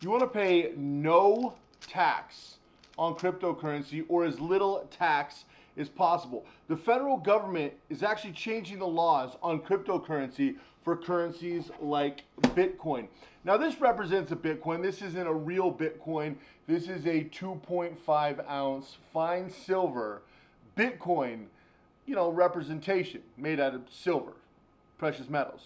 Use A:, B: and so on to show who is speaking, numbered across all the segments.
A: You want to pay no tax on cryptocurrency, or as little tax as possible. The federal government is actually changing the laws on cryptocurrency for currencies like Bitcoin. Now this represents a Bitcoin. This isn't a real Bitcoin. This is a 2.5 ounce fine silver Bitcoin, representation made out of silver, precious metals,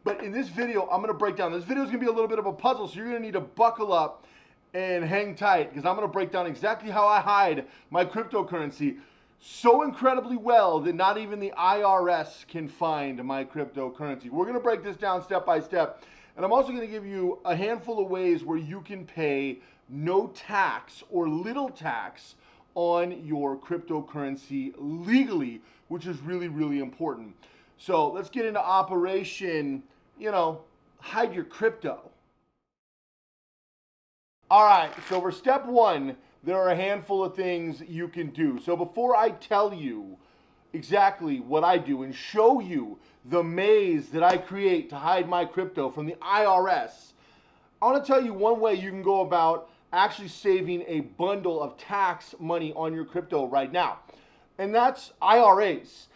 A: But in this video, I'm gonna break down. This video is gonna be a little bit of a puzzle, so you're gonna need to buckle up and hang tight, because I'm gonna break down exactly how I hide my cryptocurrency so incredibly well that not even the IRS can find my cryptocurrency. We're gonna break this down step by step, and I'm also gonna give you a handful of ways where you can pay no tax or little tax on your cryptocurrency legally, which is really, really important. So let's get into operation, hide your crypto. All right, so for step one, there are a handful of things you can do. So before I tell you exactly what I do and show you the maze that I create to hide my crypto from the IRS, I want to tell you one way you can go about actually saving a bundle of tax money on your crypto right now. And that's IRAs.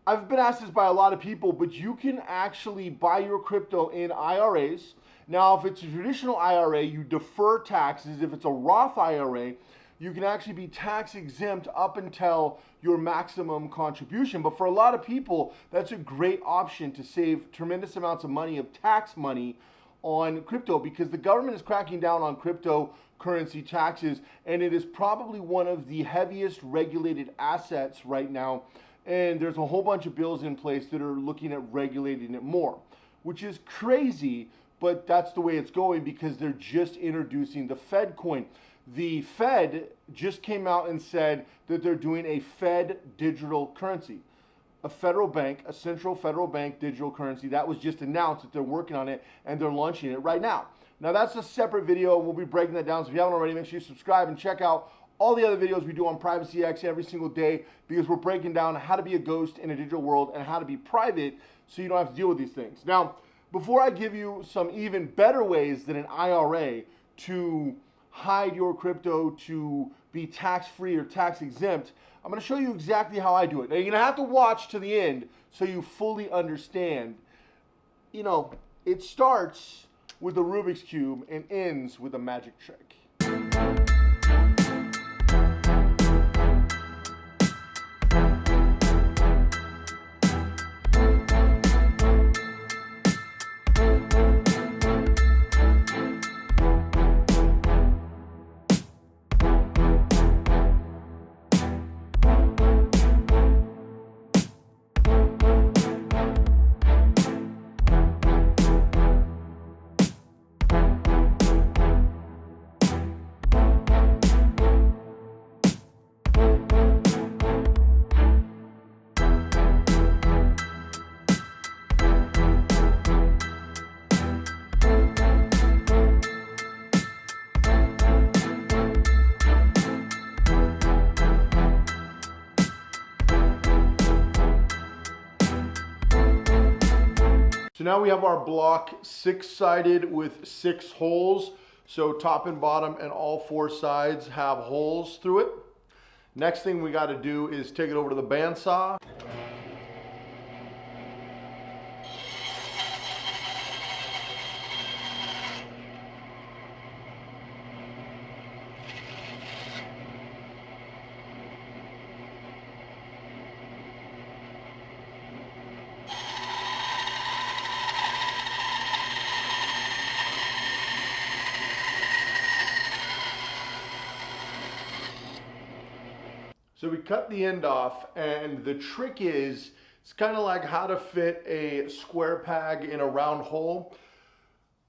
A: I've been asked this by a lot of people, but you can actually buy your crypto in IRAs. Now, if it's a traditional IRA, you defer taxes. If it's a Roth IRA, you can actually be tax exempt up until your maximum contribution. But for a lot of people, that's a great option to save tremendous amounts of money, of tax money, on crypto, because the government is cracking down on cryptocurrency taxes, and it is probably one of the heaviest regulated assets right now. And there's a whole bunch of bills in place that are looking at regulating it more, which is crazy, but that's the way it's going because they're just introducing the Fed coin. The Fed just came out and said that they're doing a Fed digital currency, a federal bank, a central federal bank digital currency. That was just announced that they're working on it and they're launching it right now. Now that's a separate video. We'll be breaking that down. So if you haven't already, make sure you subscribe and check out all the other videos we do on Privacy X every single day, because we're breaking down how to be a ghost in a digital world and how to be private so you don't have to deal with these things. Now, before I give you some even better ways than an IRA to hide your crypto to be tax-free or tax-exempt, I'm going to show you exactly how I do it. Now, you're going to have to watch to the end so you fully understand. It starts with a Rubik's Cube and ends with a magic trick. So now we have our block six-sided with 6 holes. So top and bottom and all 4 sides have holes through it. Next thing we got to do is take it over to the bandsaw. So we cut the end off, and the trick is, it's kind of like how to fit a square peg in a round hole.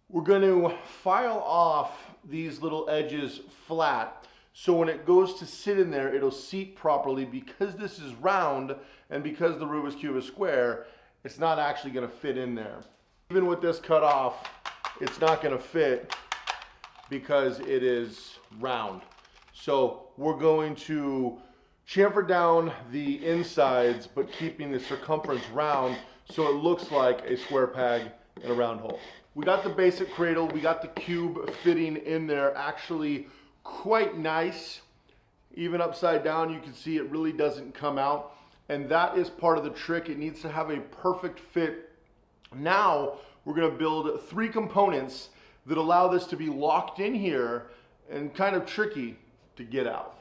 A: We're going to file off these little edges flat, so when it goes to sit in there, it'll seat properly. Because this is round, and because the Rubik's Cube is square, it's not actually going to fit in there. Even with this cut off, it's not going to fit because it is round. So we're going to chamfer down the insides, but keeping the circumference round so it looks like a square peg in a round hole. we got the basic cradle, we got the cube fitting in there actually quite nice. Even upside down, you can see it really doesn't come out. And that is part of the trick. It needs to have a perfect fit. Now, we're gonna build 3 components that allow this to be locked in here and kind of tricky to get out.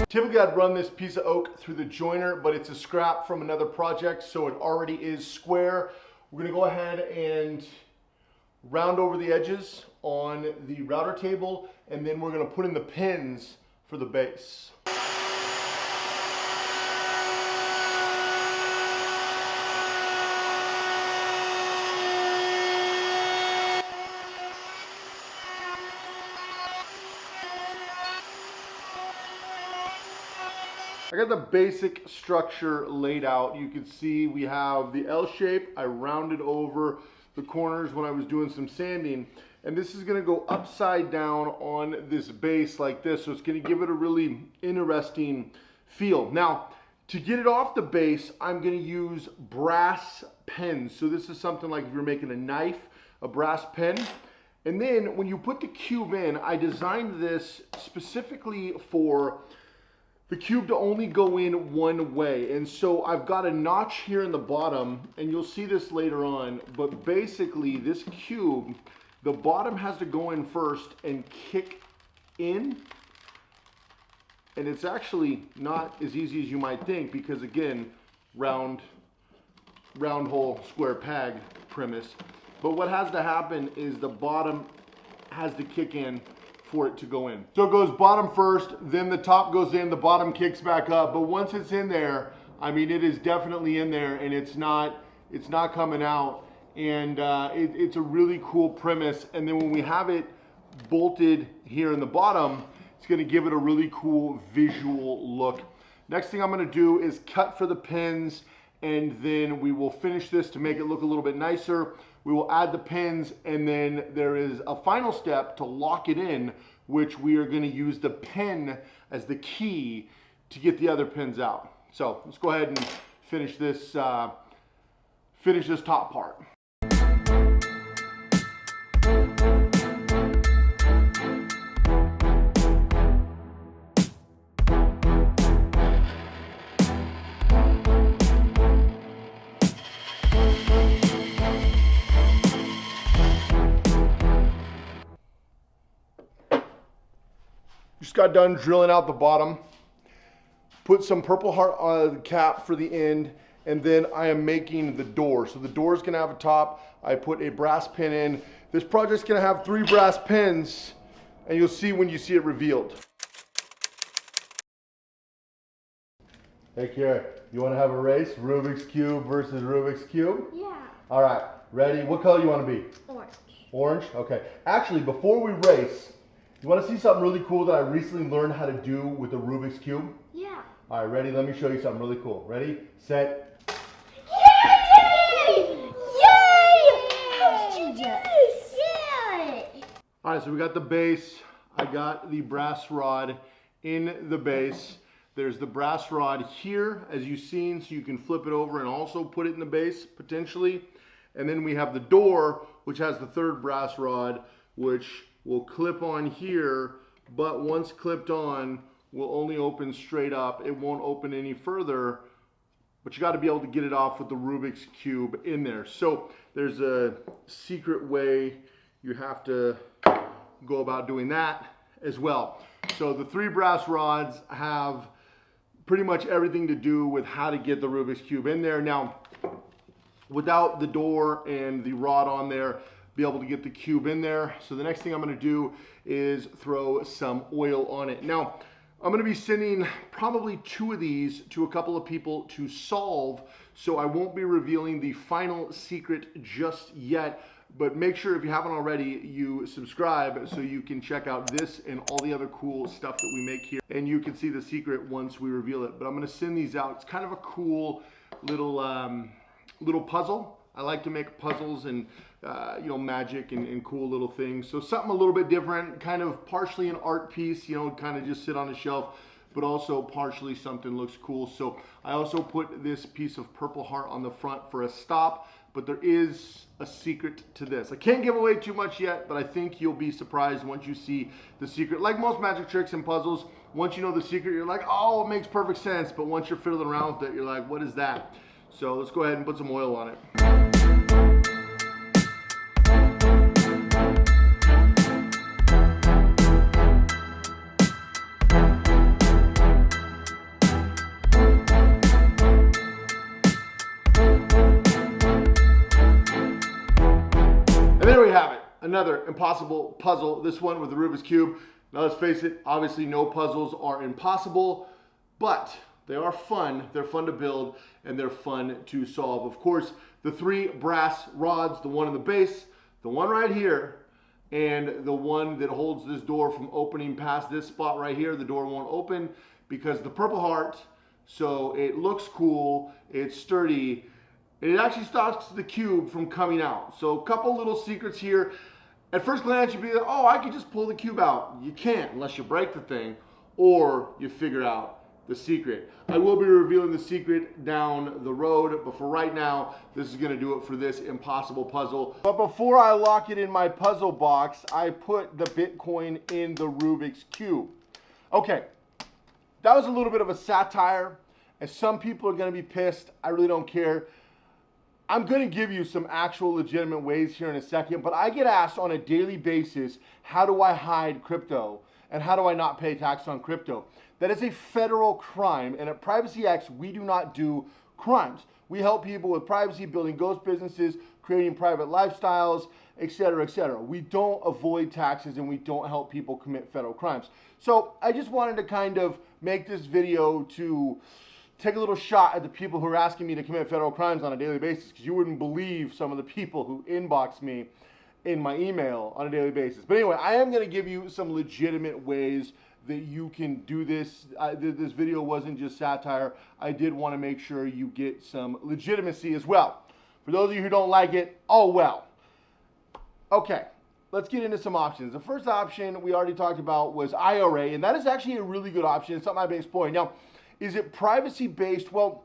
A: Typically I'd run this piece of oak through the joiner, but it's a scrap from another project, so it already is square. We're gonna go ahead and round over the edges on the router table, and then we're gonna put in the pins for the base. I got the basic structure laid out. You can see we have the L shape. I rounded over the corners when I was doing some sanding. And this is gonna go upside down on this base like this. So it's gonna give it a really interesting feel. Now, to get it off the base, I'm gonna use brass pens. So this is something like if you're making a knife, a brass pen. And then when you put the cube in, I designed this specifically for the cube to only go in one way. And so I've got a notch here in the bottom, and you'll see this later on, but basically this cube, the bottom has to go in first and kick in. And it's actually not as easy as you might think, because again, round hole, square peg premise. But what has to happen is the bottom has to kick in for it to go in. So it goes bottom first, then the top goes in, the bottom kicks back up. But once it's in there, I mean, it is definitely in there, and it's not coming out. And it's a really cool premise. And then when we have it bolted here in the bottom, it's gonna give it a really cool visual look. Next thing I'm gonna do is cut for the pins, and then we will finish this to make it look a little bit nicer. We will add the pins, and then there is a final step to lock it in, which we are going to use the pin as the key to get the other pins out. So let's go ahead and finish this top part. Just got done drilling out the bottom, put some purple heart cap for the end, and then I am making the door. So the door is gonna have a top. I put a brass pin in. This project's gonna have 3 brass pins, and you'll see when you see it revealed. Hey Kira, you wanna have a race? Rubik's Cube versus Rubik's Cube?
B: Yeah.
A: All right, ready? What color you wanna be?
B: Orange.
A: Orange? Okay. Actually, before we race, you want to see something really cool that I recently learned how to do with the Rubik's Cube?
B: Yeah.
A: All right, ready? Let me show you something really cool. Ready, set.
B: Yay! Yay! How did you do this? Yay!
A: All right, so we got the base. I got the brass rod in the base. There's the brass rod here, as you've seen, so you can flip it over and also put it in the base, potentially. And then we have the door, which has the 3rd brass rod, which will clip on here, but once clipped on, will only open straight up. It won't open any further, but you got to be able to get it off with the Rubik's Cube in there. So there's a secret way you have to go about doing that as well. So the 3 brass rods have pretty much everything to do with how to get the Rubik's Cube in there. Now, without the door and the rod on there, be able to get the cube in there. So the next thing I'm going to do is throw some oil on it. Now, I'm going to be sending probably 2 of these to a couple of people to solve, so I won't be revealing the final secret just yet. But make sure, if you haven't already, you subscribe so you can check out this and all the other cool stuff that we make here. And you can see the secret once we reveal it. But I'm going to send these out. It's kind of a cool little puzzle. I like to make puzzles and you know, magic and cool little things. So something a little bit different, kind of partially an art piece, you know, kind of just sit on a shelf, but also partially something looks cool. So I also put this piece of purple heart on the front for a stop, but there is a secret to this. I can't give away too much yet, but I think you'll be surprised once you see the secret. Like most magic tricks and puzzles, once you know the secret, you're like, oh, it makes perfect sense. But once you're fiddling around with it, you're like, what is that? So let's go ahead and put some oil on it. There we have it, another impossible puzzle, this one with the Rubik's Cube. Now let's face it, obviously no puzzles are impossible, but they are fun, they're fun to build, and they're fun to solve. Of course, the 3 brass rods, the one in the base, the one right here, and the one that holds this door from opening past this spot right here. The door won't open because the purple heart, so it looks cool, it's sturdy, and it actually stops the cube from coming out. So a couple little secrets here. At first glance, you'd be like, oh, I could just pull the cube out. You can't unless you break the thing or you figure out the secret. I will be revealing the secret down the road, but for right now, this is gonna do it for this impossible puzzle. But before I lock it in my puzzle box, I put the Bitcoin in the Rubik's Cube. Okay, that was a little bit of a satire, and some people are gonna be pissed. I really don't care. I'm going to give you some actual legitimate ways here in a second, but I get asked on a daily basis, how do I hide crypto? And how do I not pay tax on crypto? That is a federal crime, and at Privacy X, we do not do crimes. We help people with privacy, building ghost businesses, creating private lifestyles, etc., etc. We don't avoid taxes, and we don't help people commit federal crimes. So I just wanted to kind of make this video to take a little shot at the people who are asking me to commit federal crimes on a daily basis, because you wouldn't believe some of the people who inbox me in my email on a daily basis. But anyway, I am going to give you some legitimate ways that you can do this. This video wasn't just satire. I did want to make sure you get some legitimacy as well. For those of you who don't like it, oh well. Okay, let's get into some options. The first option we already talked about was IRA, and that is actually a really good option. It's something I've been exploring. Now, is it privacy-based? Well,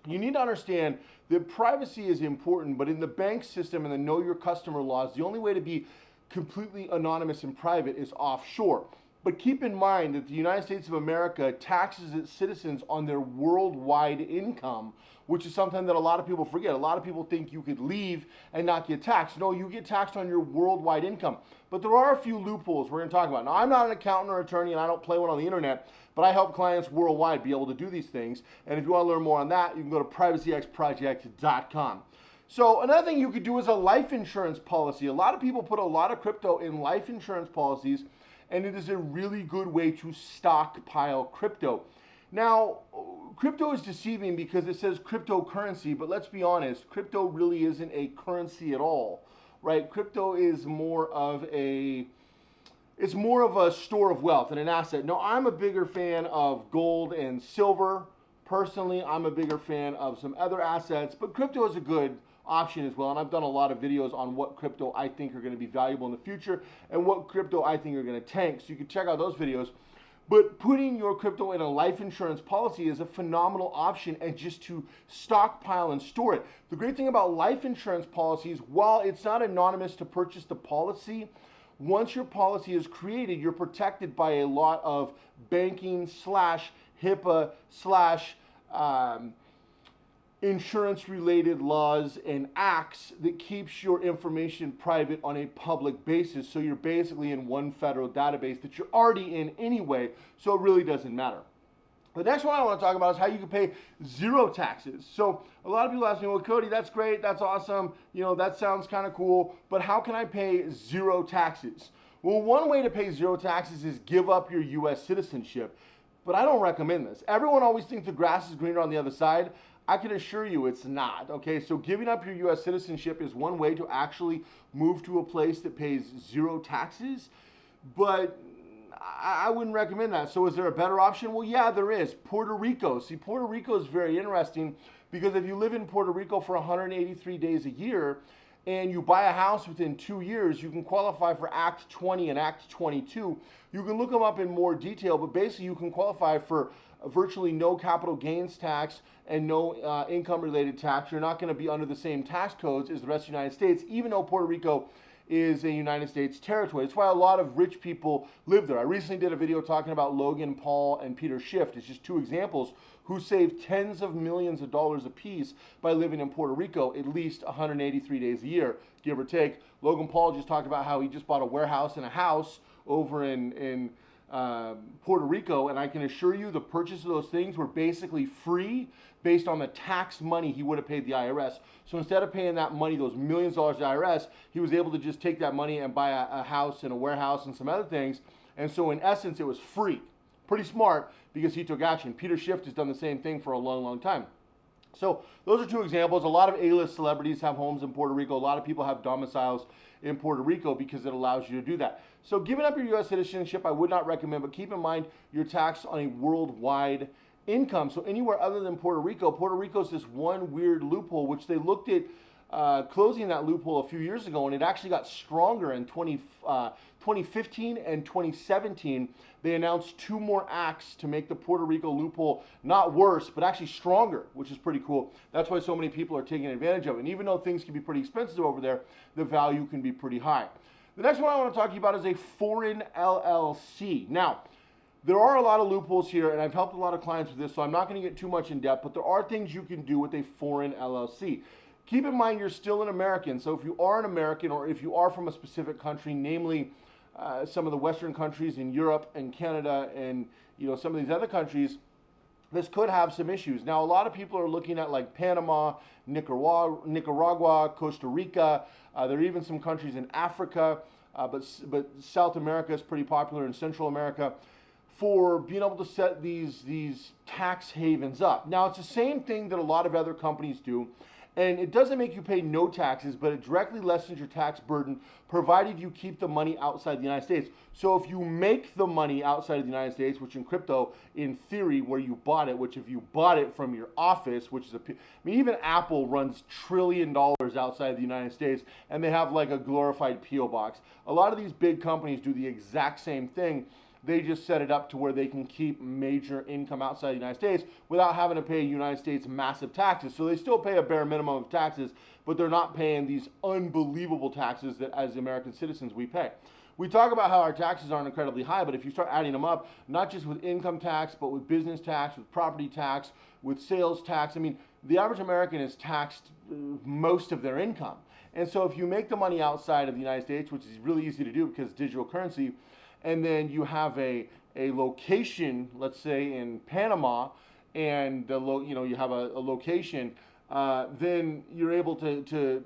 A: you need to understand that privacy is important, but in the bank system and the know your customer laws, the only way to be completely anonymous and private is offshore. But keep in mind that the United States of America taxes its citizens on their worldwide income, which is something that a lot of people forget. A lot of people think you could leave and not get taxed. No, you get taxed on your worldwide income. But there are a few loopholes we're going to talk about. Now, I'm not an accountant or attorney, and I don't play one on the internet, but I help clients worldwide be able to do these things. And if you want to learn more on that, you can go to privacyxproject.com. So another thing you could do is a life insurance policy. A lot of people put a lot of crypto in life insurance policies, and it is a really good way to stockpile crypto. Now, crypto is deceiving because it says cryptocurrency, but let's be honest, crypto really isn't a currency at all, right? Crypto is more of a store of wealth and an asset. Now, I'm a bigger fan of gold and silver. Personally, I'm a bigger fan of some other assets, but crypto is a good option as well. And I've done a lot of videos on what crypto I think are going to be valuable in the future and what crypto I think are going to tank. So you can check out those videos. But putting your crypto in a life insurance policy is a phenomenal option, and just to stockpile and store it. The great thing about life insurance policies, while it's not anonymous to purchase the policy, once your policy is created, you're protected by a lot of banking / HIPAA / insurance-related laws and acts that keeps your information private on a public basis. So you're basically in one federal database that you're already in anyway, so it really doesn't matter. The next one I want to talk about is how you can pay zero taxes. So a lot of people ask me, well, Cody, that's great, that's awesome, that sounds kind of cool, but how can I pay zero taxes? Well, one way to pay zero taxes is give up your US citizenship, but I don't recommend this. Everyone always thinks the grass is greener on the other side. I can assure you it's not, okay? So giving up your US citizenship is one way to actually move to a place that pays zero taxes, but I wouldn't recommend that. So is there a better option? Well, yeah, there is. Puerto Rico. See, Puerto Rico is very interesting because if you live in Puerto Rico for 183 days a year and you buy a house within 2 years, you can qualify for Act 20 and Act 22. You can look them up in more detail, but basically you can qualify for virtually no capital gains tax and no income-related tax. You're not going to be under the same tax codes as the rest of the United States, even though Puerto Rico is a United States territory. That's why a lot of rich people live there. I recently did a video talking about Logan Paul and Peter Schiff. It's just two examples who saved tens of millions of dollars apiece by living in Puerto Rico at least 183 days a year, give or take. Logan Paul just talked about how he just bought a warehouse and a house over in Puerto Rico, and I can assure you the purchase of those things were basically free based on the tax money he would have paid the IRS. So instead of paying that money, those millions of dollars to the IRS, he was able to just take that money and buy a house and a warehouse and some other things. And so in essence, it was free. Pretty smart because he took action. Peter Schiff has done the same thing for a long, long time. So those are two examples. A lot of A-list celebrities have homes in Puerto Rico. A lot of people have domiciles in Puerto Rico because it allows you to do that. So giving up your U.S. citizenship, I would not recommend, but keep in mind you're taxed on a worldwide income. So anywhere other than Puerto Rico is this one weird loophole, which they looked at closing that loophole a few years ago, and it actually got stronger in 2015 and 2017. They announced 2 more acts to make the Puerto Rico loophole not worse, but actually stronger, which is pretty cool. That's why so many people are taking advantage of it. And even though things can be pretty expensive over there, the value can be pretty high. The next one I want to talk to you about is a foreign LLC. Now, there are a lot of loopholes here, and I've helped a lot of clients with this, so I'm not going to get too much in depth, but there are things you can do with a foreign LLC. Keep in mind you're still an American, so if you are an American or if you are from a specific country, namely some of the Western countries in Europe and Canada and some of these other countries, this could have some issues. Now, a lot of people are looking at like Panama, Nicaragua, Costa Rica. There are even some countries in Africa, but South America is pretty popular, in Central America, for being able to set these tax havens up. Now, it's the same thing that a lot of other companies do, and it doesn't make you pay no taxes, but it directly lessens your tax burden, provided you keep the money outside the United States. So if you make the money outside of the United States, which in crypto, in theory, where you bought it, which if you bought it from your office, which is even Apple runs $1 trillion outside of the United States, and they have like a glorified P.O. box. A lot of these big companies do the exact same thing. They just set it up to where they can keep major income outside the United States without having to pay United States massive taxes. So they still pay a bare minimum of taxes, but they're not paying these unbelievable taxes that as American citizens we pay. We talk about how our taxes aren't incredibly high, but if you start adding them up, not just with income tax, but with business tax, with property tax, with sales tax, the average American is taxed most of their income. And so if you make the money outside of the United States, which is really easy to do because it's digital currency, and then you have a location, let's say in Panama, and you have a location, then you're able to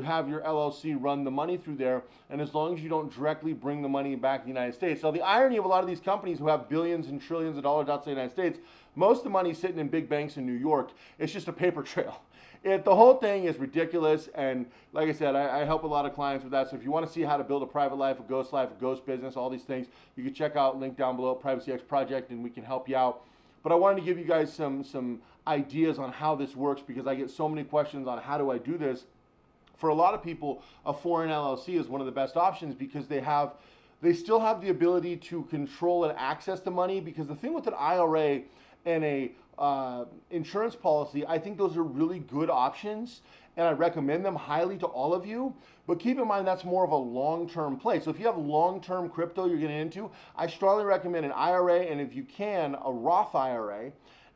A: have your LLC run the money through there, and as long as you don't directly bring the money back to the United States. So the irony of a lot of these companies who have billions and trillions of dollars outside the United States, most of the money is sitting in big banks in New York. It's just a paper trail. The whole thing is ridiculous, and like I said, I help a lot of clients with that. So if you want to see how to build a private life, a ghost business, all these things, you can check out link down below, Privacy X Project, and we can help you out. But I wanted to give you guys some ideas on how this works because I get so many questions on how do I do this. For a lot of people, a foreign LLC is one of the best options because they still have the ability to control and access the money, because the thing with an IRA and a insurance policy, I think those are really good options, and I recommend them highly to all of you. But keep in mind that's more of a long-term play. So if you have long-term crypto you're getting into, I strongly recommend an IRA, and if you can, a Roth IRA.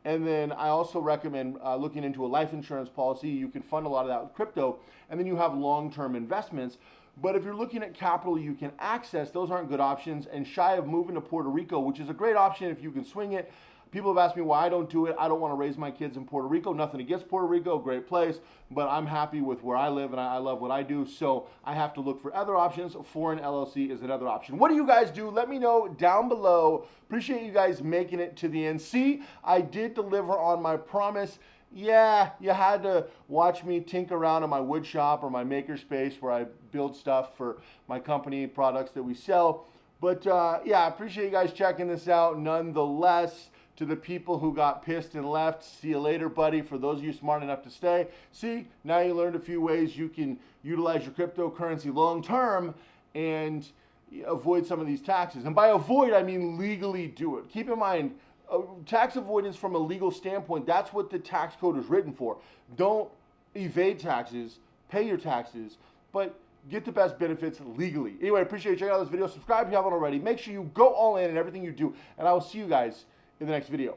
A: And then I also recommend looking into a life insurance policy. You can fund a lot of that with crypto, and then you have long-term investments. But if you're looking at capital you can access, those aren't good options. And shy of moving to Puerto Rico, which is a great option if you can swing it, People have asked me why I don't do it. I don't want to raise my kids in Puerto Rico. Nothing against Puerto Rico, great place, but I'm happy with where I live and I love what I do, so I have to look for other options. Foreign LLC is another option. What do you guys do? Let me know down below. Appreciate you guys making it to the end. See, I did deliver on my promise. Yeah, you had to watch me tinker around in my wood shop or my maker space where I build stuff for my company, products that we sell. But yeah, I appreciate you guys checking this out nonetheless. To the people who got pissed and left, see you later, buddy. For those of you smart enough to stay, see, now you learned a few ways you can utilize your cryptocurrency long term and avoid some of these taxes. And by avoid, I mean legally do it. Keep in mind, tax avoidance from a legal standpoint, that's what the tax code is written for. Don't evade taxes, pay your taxes, but get the best benefits legally. Anyway, I appreciate you checking out this video. Subscribe if you haven't already. Make sure you go all in everything you do, and I will see you guys in the next video.